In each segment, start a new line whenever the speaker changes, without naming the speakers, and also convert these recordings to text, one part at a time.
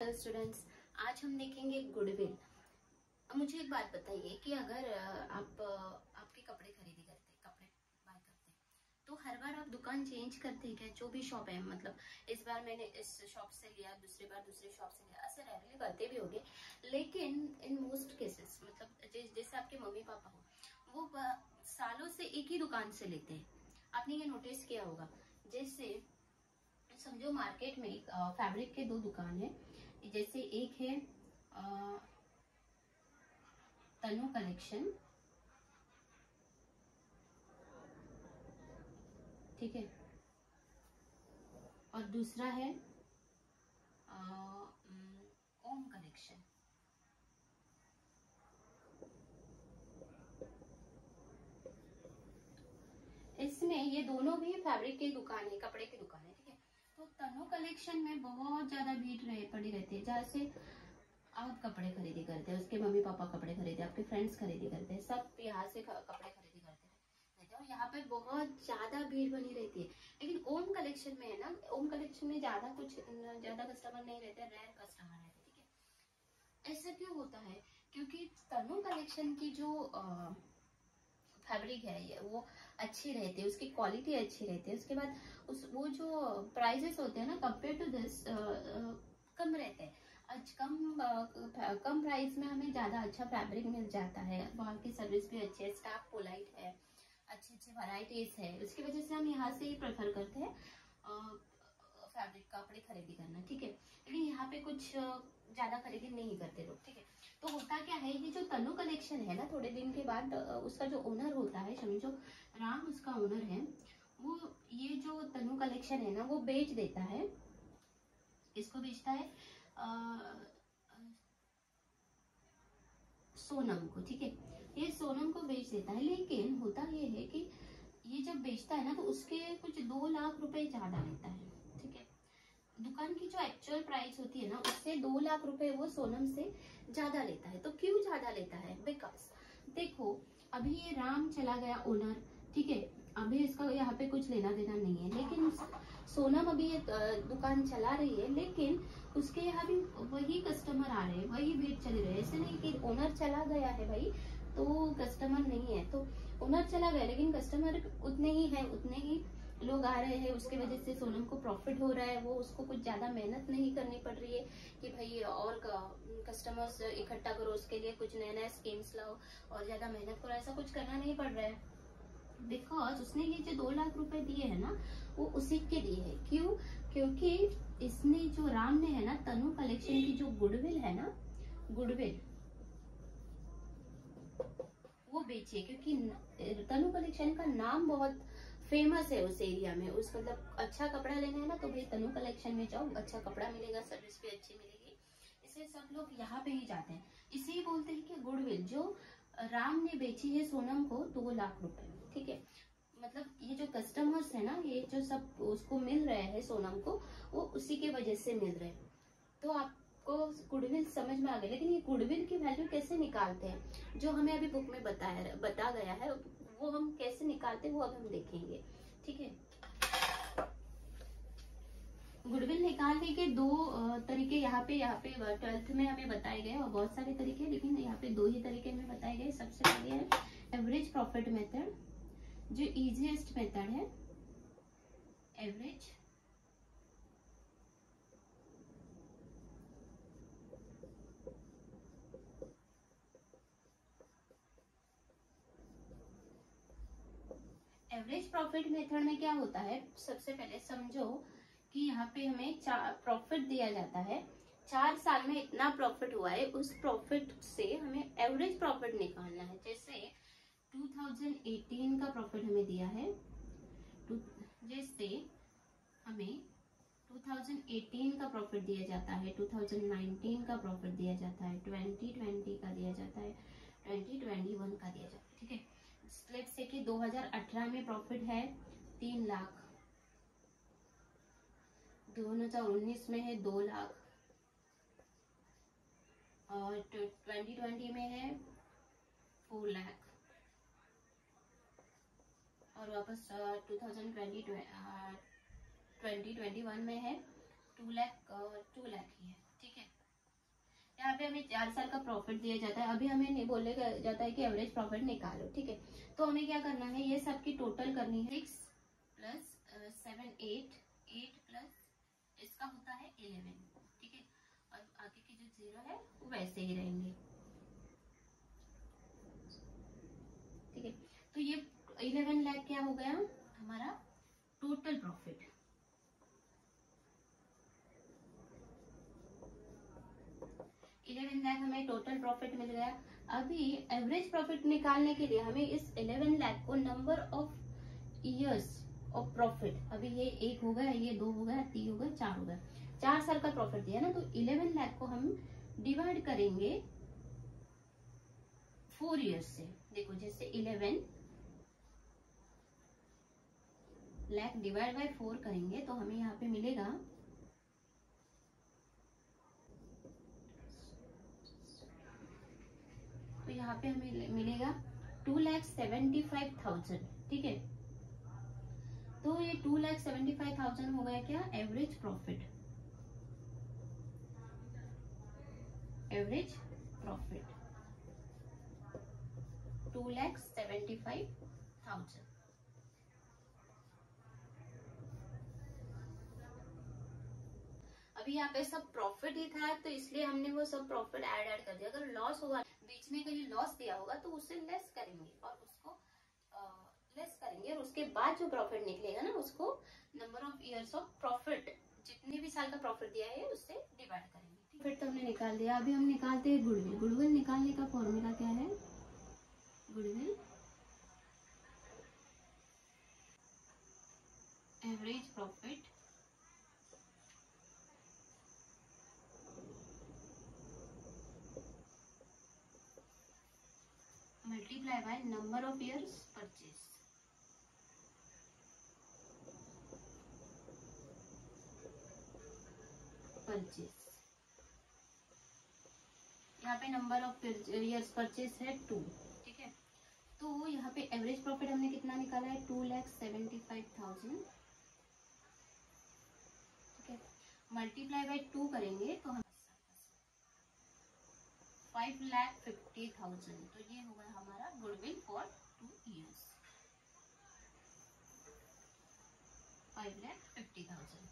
Hello students, आज हम देखेंगे गुडविल। मुझे एक बात बताइए कि अगर आपके कपड़े खरीदी करते हैं, कपड़े बाय करते हैं, तो हर बार आप दुकान चेंज करते हैं क्या? जो भी शॉप है, मतलब इस बार मैंने इस शॉप से लिया, दूसरी बार दूसरी शॉप से लिया, ऐसे रेगुलर करते भी होंगे। लेकिन इन मोस्ट केसेस, मतलब जैसे आपके मम्मी पापा हो, वो सालों से एक ही दुकान से लेते हैं। आपने ये नोटिस किया होगा। जैसे समझो मार्केट में फैब्रिक के दो दुकान है। जैसे एक है तनु कलेक्शन, ठीक है, और दूसरा है ओम कलेक्शन। इसमें ये दोनों भी फैब्रिक की दुकान है, कपड़े की दुकान है, ठीक है। तो तनु कलेक्शन में बहुत ज्यादा भीड़ पड़ी रहती है। जैसे आप कपड़े खरीदी करते हैं, उसके मम्मी पापा कपड़े खरीदे, आपके फ्रेंड्स खरीदी करते हैं, सब यहाँ से कपड़े खरीदी करते हैं, और यहाँ पे बहुत ज्यादा भीड़ बनी रहती है। लेकिन ओम कलेक्शन में है ना, ओम कलेक्शन में ज्यादा कस्टमर नहीं रहते, रेयर कस्टमर रहते, ठीक है। ऐसा क्यों होता है? क्योंकि तनु कलेक्शन की जो फैब्रिक है वो अच्छी रहती है, उसकी क्वालिटी अच्छी रहती है। उसके बाद वो जो प्राइजेस होते हैं ना, कंपेयर टू दिस कम रहते हैं। कम प्राइस में हमें ज्यादा अच्छा फैब्रिक मिल जाता है। वहाँ की सर्विस भी अच्छी है, स्टाफ पोलाइट है, अच्छी अच्छी वैरायटीज है। उसकी वजह से हम यहाँ से ही प्रेफर करते हैं फैब्रिक कपड़े खरीदी करना, ठीक है। लेकिन यहाँ पे कुछ ज्यादा खरीदी नहीं करते लोग, ठीक है। तो होता क्या है, ये जो तनु कलेक्शन है ना, थोड़े दिन के बाद उसका जो ओनर होता है, समझो राम उसका ओनर है, वो ये जो तनु कलेक्शन है ना, वो बेच देता है। इसको बेचता है सोनम को, ठीक है। ये सोनम को बेच देता है। लेकिन होता ये है कि ये जब बेचता है ना, तो उसके कुछ 2 लाख रुपए ज्यादा लेता है, ठीक है। दुकान की जो एक्चुअल प्राइस होती है ना, उससे 2 लाख रुपए वो सोनम से ज्यादा लेता है। तो क्यों ज्यादा लेता है? बिकॉज देखो, अभी ये राम चला गया ओनर, ठीक है, अभी इसका यहाँ पे कुछ लेना देना नहीं है। लेकिन सोनम अभी ये दुकान चला रही है, लेकिन उसके यहाँ भी वही कस्टमर आ रहे हैं, वही भीड़ चली रही है। ऐसे नहीं कि ओनर चला गया है भाई तो कस्टमर नहीं है, तो ओनर चला गया लेकिन कस्टमर उतने ही है, उतने ही लोग आ रहे हैं। उसके वजह से सोनम को प्रॉफिट हो रहा है। वो उसको कुछ ज्यादा मेहनत नहीं करनी पड़ रही है कि भाई और कस्टमर्स इकट्ठा करो, उसके लिए कुछ नया नया स्कीम्स लाओ और ज्यादा मेहनत करो, ऐसा कुछ करना नहीं पड़ रहा है। बिकॉज उसने ये जो 2 लाख रुपए दिए है ना, वो उसी के लिए है। क्यों? क्योंकि इसने जो राम ने है ना, तनु कलेक्शन की जो गुडविल है ना, गुडविल वो बेचे। क्योंकि तनु कलेक्शन का नाम बहुत फेमस है उस एरिया में। उस मतलब अच्छा कपड़ा लेना है ना, तो भाई तनु कलेक्शन में जाओ, अच्छा कपड़ा मिलेगा, सर्विस भी अच्छी मिलेगी, इसलिए सब लोग यहाँ पे ही जाते हैं। इसे बोलते हैं कि गुडविल। जो राम ने बेची है सोनम को 2 लाख रुपए में, ठीक है। मतलब ये जो कस्टमर्स है ना, ये जो सब उसको मिल रहे हैं सोनम को, वो उसी के वजह से मिल रहे हैं। तो आपको गुडविल समझ में आ गया। लेकिन ये गुडविल की वैल्यू कैसे निकालते हैं, जो हमें अभी बुक में बता गया है, वो हम कैसे निकालते हैं वो अब हम देखेंगे, ठीक है। गुडविल निकालने के दो तरीके यहाँ पे 12th में हमें बताए गए, और बहुत सारे तरीके, लेकिन यहाँ पे 2 ही तरीके हमें बताए गए। सबसे पहले है एवरेज प्रॉफिट मेथड, जो इजीएस्ट मेथड है। एवरेज एवरेज प्रॉफिट मेथड में क्या होता है, सबसे पहले समझो कि यहाँ पे हमें प्रॉफिट दिया जाता है। 4 साल में इतना प्रॉफिट हुआ है, उस प्रॉफिट से हमें एवरेज प्रॉफिट निकालना है। जैसे 2018 का प्रॉफिट हमें दिया है, जैसे हमें 2018 का प्रॉफिट दिया जाता है, 2019 का प्रॉफिट दिया जाता है, 2020 का दिया जाता है, 2021 का दिया जाता है, ठीक है। लेट्स से कि 2018 में प्रॉफिट है 3 लाख, 2019 में है 2 लाख, और 2020 में है 4 लाख, और वापस 2021 में है 2 लाख ही है, ठीक है। पे हमें 4 साल का प्रॉफिट दिया जाता है। अभी हमें नहीं बोले जाता है कि एवरेज प्रॉफिट निकालो, ठीक है। तो हमें क्या करना है, ये सब की टोटल करनी है। 6 प्लस 7 8 प्लस इसका होता है 11, ठीक है। और आगे की जो 0 है वो वैसे ही रहेंगे, ठीक है। तो ये 11 लाख क्या हो गया हमारा टोटल प्रॉफिट। 11 लाख हमें टोटल प्रॉफिट मिल गया। अभी एवरेज प्रॉफिट निकालने के लिए हमें इस 11 लाख को number of years of profit, अभी ये 1 हो गया, ये 2 हो गया, 3 हो गया, 4 हो गया, 4 साल का प्रॉफिट दिया ना। तो 11 लाख को हम डिवाइड करेंगे 4 ईयर्स से। देखो जैसे 11 लाख डिवाइड बाय 4 करेंगे तो हमें यहाँ पे मिलेगा, तो यहाँ पे हमें मिलेगा 2,75,000, ठीक है। तो ये 2,75,000 हो गया क्या एवरेज प्रॉफिट, एवरेज प्रॉफिट 2,75,000। अभी यहाँ पे सब प्रॉफिट ही था तो इसलिए हमने वो सब प्रॉफिट ऐड कर दिया। अगर लॉस होगा, बीच में कहीं लॉस दिया होगा तो उससे लेस करेंगे और उसको लेस करेंगे, और उसके बाद जो प्रॉफिट निकलेगा ना उसको number of years of profit, जितने भी साल का प्रॉफिट दिया है उससे डिवाइड करेंगे। प्रॉफिट तो हमने निकाल दिया। अभी हम निकालते हैं गुडविल। गुडविल निकालने का फॉर्मूला क्या है, goodwill average profit multiply by number of years purchase. यहाँ पे नंबर ऑफ इयर्स परचेज है 2, ठीक है। तो यहाँ पे एवरेज प्रॉफिट हमने कितना निकाला है 2,75,000, ठीक है। मल्टीप्लाई बाय 2 करेंगे तो हम 5,50,000। तो ये होगा हमारा goodwill for 2 years, 5,50,000।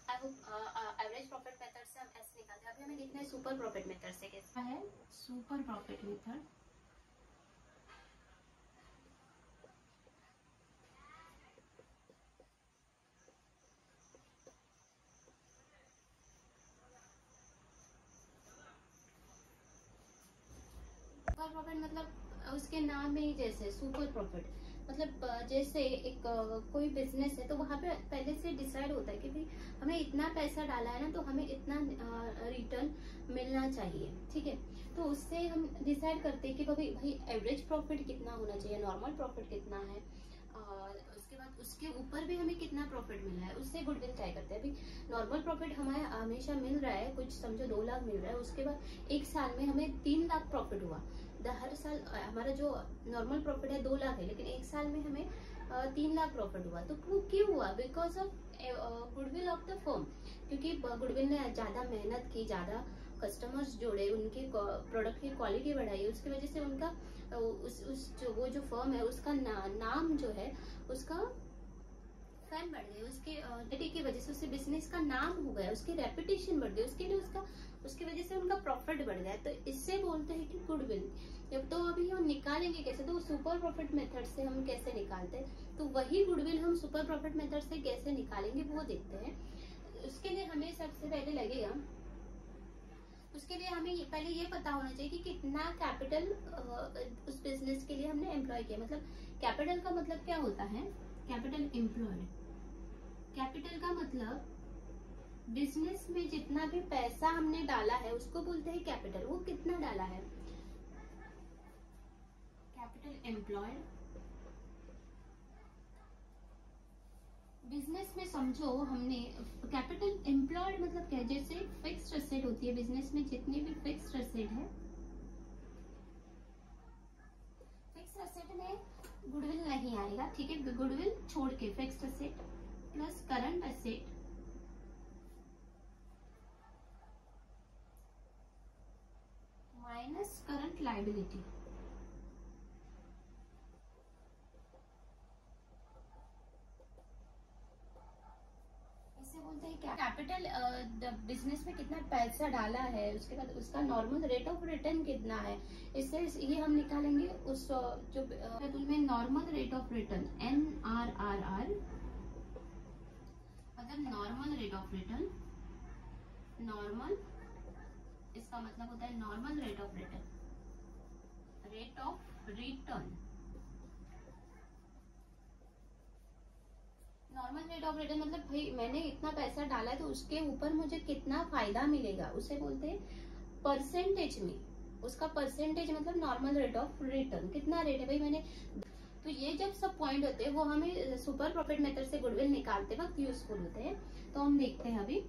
Average profit method से हम ऐसे निकालते हैं। अभी हमें देखना है सुपर प्रॉफिट मेथड से कैसा है। Super profit method, super profit मतलब उसके नाम में ही जैसे सुपर प्रॉफिट मतलब जैसे एक कोई बिजनेस है तो वहां पे पहले से डिसाइड होता है कि भाई हमें इतना पैसा डाला है ना तो हमें इतना रिटर्न मिलना चाहिए, ठीक है। तो उससे हम डिसाइड करते हैं कि भाई एवरेज प्रॉफिट कितना होना चाहिए, नॉर्मल प्रॉफिट कितना है, और उसके बाद उसके ऊपर भी हमें कितना प्रॉफिट मिल रहा है, उससे गुडविल ट्राई करते हैं। अभी नॉर्मल प्रॉफिट हमें हमेशा मिल रहा है, कुछ समझो 2 लाख मिल रहा है, उसके बाद 1 साल में हमें 3 लाख प्रॉफिट हुआ। हर साल हमारा जो नॉर्मल प्रॉफिट है 2 लाख है, लेकिन 1 साल में हमें 3 लाख प्रॉफिट हुआ। तो वो क्यों हुआ, because of goodwill of the firm, क्योंकि गुडविल ने ज्यादा मेहनत की, ज्यादा कस्टमर्स जोड़े, उनके प्रोडक्ट की क्वालिटी बढ़ाई, उसकी वजह से उनका वो जो फर्म है उसका नाम जो है उसका फैन बढ़ गए, उसके क्वालिटी की वजह से उससे बिजनेस का नाम हो गया, उसकी रेपुटेशन बढ़ गई, उसके लिए उसकी वजह से उनका प्रॉफिट बढ़ गया। तो इससे बोलते हैं कि गुडविल। तो अभी हम निकालेंगे कैसे, तो सुपर प्रॉफिट मेथड से हम कैसे निकालते हैं, तो वही गुडविल हम सुपर प्रॉफिट मेथड से कैसे निकालेंगे वो देखते हैं। उसके लिए हमें सबसे पहले लगेगा, उसके लिए हमें पहले ये पता होना चाहिए कि कितना कैपिटल उस बिजनेस के लिए हमने एम्प्लॉय किया। मतलब कैपिटल का मतलब क्या होता है, कैपिटल एम्प्लॉयड। कैपिटल का मतलब बिजनेस में जितना भी पैसा हमने डाला है उसको बोलते हैं कैपिटल। वो कितना डाला है, कैपिटल एम्प्लॉयड। बिजनेस में समझो हमने कैपिटल एम्प्लॉयड मतलब क्या है, जैसे फिक्स्ड एसेट होती है बिजनेस में, जितनी भी फिक्स्ड एसेट है, फिक्स्ड एसेट में गुडविल नहीं आएगा, ठीक है। गुडविल छोड़ के fixed asset plus current asset liability. इसे बोलते हैं क्या, कैपिटल बिजनेस में कितना पैसा डाला है, उसके बाद उसका नॉर्मल रेट ऑफ रिटर्न कितना है, इससे ये हम निकालेंगे उस जो में normal rate of return NRRR, मतलब normal rate of return. Normal इसका मतलब होता है normal rate of return, rate of return. Normal rate of return मतलब भाई मैंने इतना पैसा डाला है तो उसके ऊपर मुझे कितना फायदा मिलेगा, उसे बोलते हैं परसेंटेज में। उसका परसेंटेज मतलब नॉर्मल रेट ऑफ रिटर्न, कितना रेट है भाई मैंने। तो ये जब सब पॉइंट होते हैं वो हमें सुपर प्रॉफिट मेथड से गुडविल निकालते वक्त यूजफुल होते हैं। तो हम देखते हैं अभी।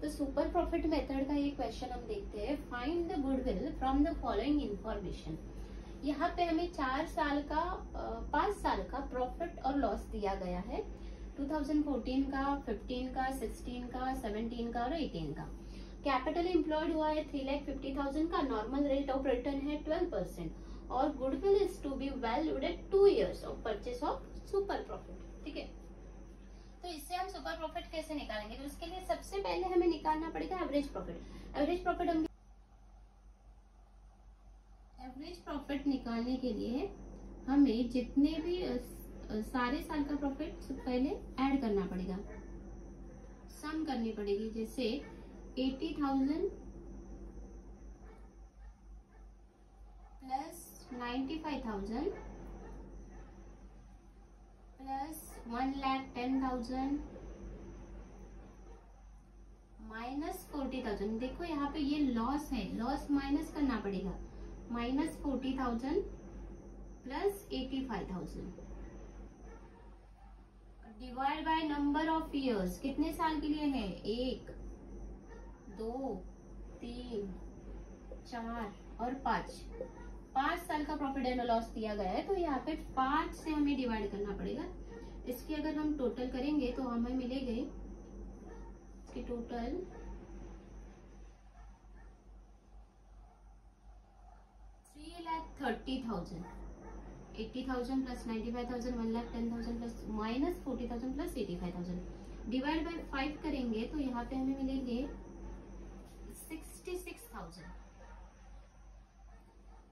तो सुपर प्रॉफिट मेथड का ये क्वेश्चन हम देखते हैं। Find the goodwill from the following information. यहाँ पे हमें 5 साल का प्रॉफिट और लॉस दिया गया है, 2014 का, 15 का, 16 का, 17 का और 18 का। कैपिटल एम्प्लॉयड हुआ है 3,50,000 का, नॉर्मल रेट ऑफ रिटर्न है 12% और goodwill is to be valued at 2 years of purchase of super profit. ठीक है, तो इससे हम सुपर प्रॉफिट कैसे निकालेंगे, तो उसके लिए सबसे पहले हमें निकालना पड़ेगा एवरेज प्रॉफिट। एवरेज प्रॉफिट निकालने के लिए हमें जितने भी सारे साल का प्रॉफिट पहले ऐड करना पड़ेगा, सम करनी पड़ेगी। जैसे 80,000 प्लस 95,000 प्लस 1,10,000 माइनस 40,000। देखो यहाँ पे ये लॉस है, लॉस माइनस करना पड़ेगा, minus 40,000 plus 85,000 divide by number of years. कितने साल के लिए है, 1, 2, 3, 4 और 5। 5 साल का प्रॉफिट एंड लॉस दिया गया है, तो यहाँ पे 5 से हमें डिवाइड करना पड़ेगा। इसकी अगर हम टोटल करेंगे तो हमें मिलेंगे इसकी total 3,30,000। 80,000 plus 95,000, 1,10,000 plus minus 40,000 plus 85,000 divide by 5 करेंगे तो यहाँ पे हमें मिलेंगे 66,000।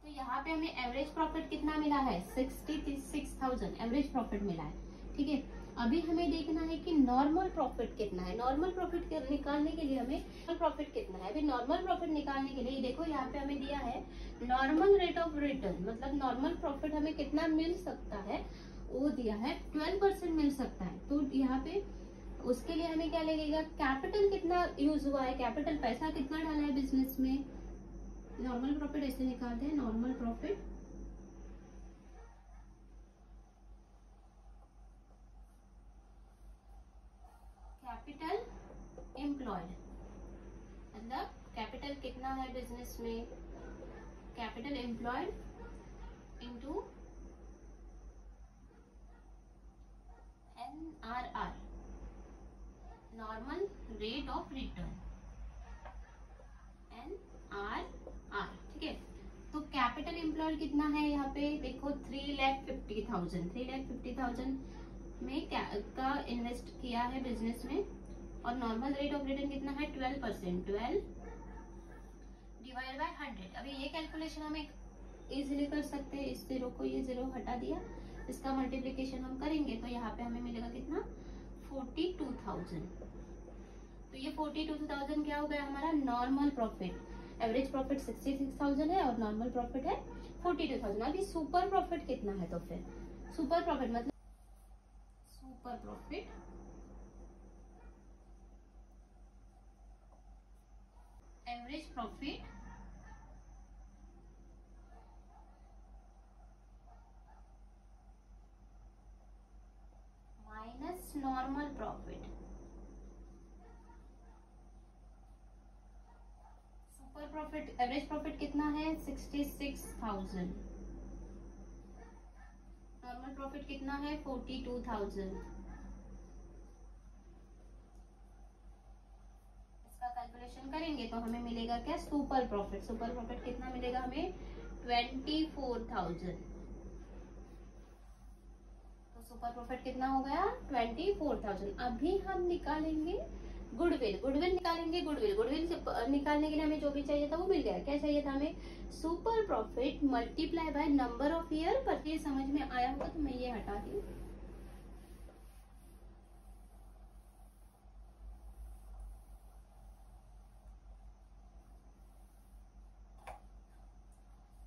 तो यहाँ पे हमें एवरेज प्रॉफिट कितना मिला है, 66,000 एवरेज प्रॉफिट मिला है। ठीक है, अभी हमें देखना है कि नॉर्मल प्रॉफिट कितना है। नॉर्मल प्रॉफिट निकालने के लिए हमें प्रॉफिट कितना है, अभी नॉर्मल प्रॉफिट निकालने के लिए देखो यहाँ पे हमें दिया है नॉर्मल रेट ऑफ रिटर्न, मतलब नॉर्मल प्रॉफिट हमें कितना मिल सकता है, वो दिया है 12% मिल सकता है। तो यहाँ पे उसके लिए हमें क्या लगेगा, कैपिटल कितना यूज हुआ है, कैपिटल पैसा कितना डाला है बिजनेस में। नॉर्मल प्रॉफिट ऐसे निकालते हैं, नॉर्मल प्रॉफिट कैपिटल एम्प्लॉयड, मतलब कैपिटल कितना है बिजनेस में, capital employed into NRR, normal rate of return, NRR। ठीक है, तो कैपिटल एम्प्लॉयड कितना है यहाँ पे देखो 3,50,000। 3,50,000 में का इन्वेस्ट किया है बिजनेस में और नॉर्मल रेट ऑफ रिटर्न कितना है 12%। 12 डिवाइड बाय 100। अभी ये कैलकुलेशन हम इजीली कर सकते हैं, इस जीरो को ये जीरो हटा दिया, इसका मल्टीप्लिकेशन हम करेंगे तो यहाँ पे हमें मिलेगा कितना 42,000। तो ये 42,000 क्या हो गया हमारा नॉर्मल प्रॉफिट। एवरेज प्रॉफिट 66,000 है और नॉर्मल प्रॉफिट है 42,000। अभी सुपर प्रॉफिट कितना है, तो फिर सुपर प्रॉफिट मतलब super profit average profit minus normal profit. Super profit average profit कितना है 66,000 नॉर्मल प्रॉफिट कितना है 42,000। इसका कैलकुलेशन करेंगे तो हमें मिलेगा क्या, सुपर प्रॉफिट। सुपर प्रॉफिट कितना मिलेगा हमें 24,000। तो सुपर प्रॉफिट कितना हो गया 24,000। अभी हम निकालेंगे गुडविल। गुडविल निकालेंगे, गुडविल निकालने के लिए हमें जो भी चाहिए था वो मिल गया। क्या चाहिए था हमें, super profit multiply by number of year. पर ये समझ में आया होगा तो मैं ये हटा दी।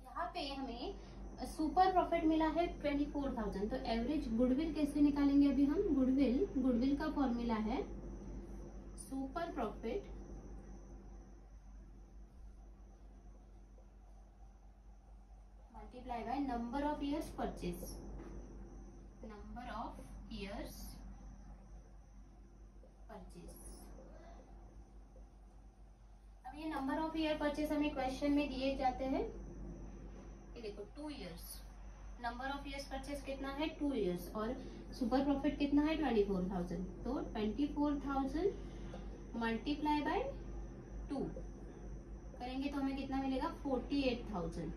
यहाँ पे हमें सुपर प्रॉफिट मिला है 24,000। तो एवरेज गुडविल कैसे निकालेंगे अभी हम, गुडविल का फॉर्मूला है super profit multiply by number of years purchase. Number of years purchase. अब ये नंबर ऑफ ईयर परचेज हमें क्वेश्चन में दिए जाते हैं। ये देखो 2 years, number of years purchase कितना है 2 इयर्स, और सुपर प्रॉफिट कितना है 24,000। तो 24,000 मल्टीप्लाई बाय 2 करेंगे तो हमें कितना मिलेगा 48,000।